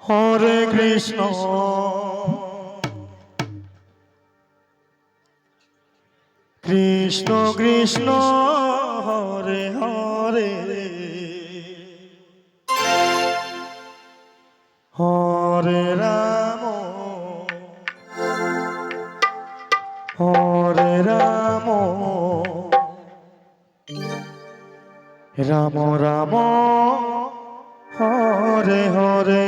Hare Krishna Krishna Krishna Hare Hare Hare Ram Hare Ram Ram Ram Hare Hare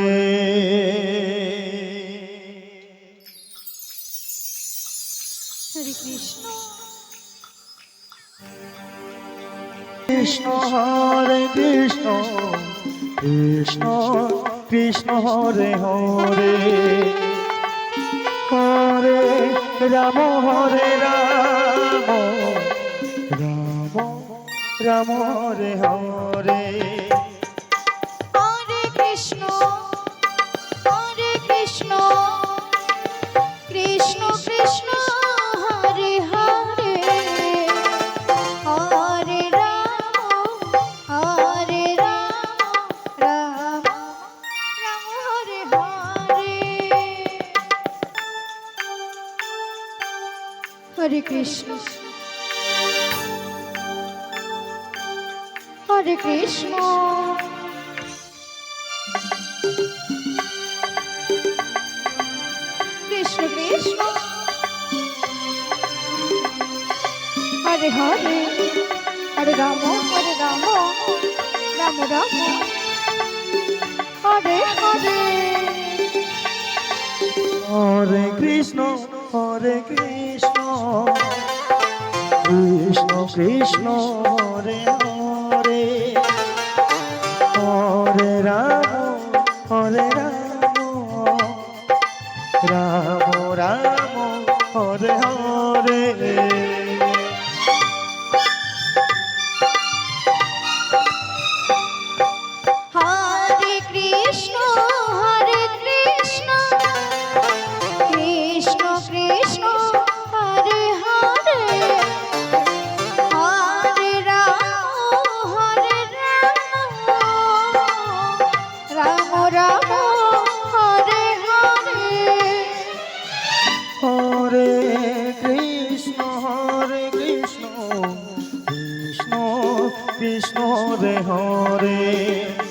Hare Krishna Krishna Hare Krishna Krishna Krishna Hare Hare Hare Ram Hare Ram Ram Ram Hare Hare Hare Krishna Krishna Krishna Hare Hare Hare Ram Ram Ram Hare Hare Hare Krishna Hare Krishna Krishna Krishna Hare Hare Hare Ram Ram Ram Hare Hare Hare Krishna Krishna Krishna Hare Hare Hare Ram Ram Ram Hare Hare Hare Krishna Krishna Krishna Hare Hare Hare Ram Ram Ram Hare Hare Hare Krishna Krishna Krishna Krishna Hare Hare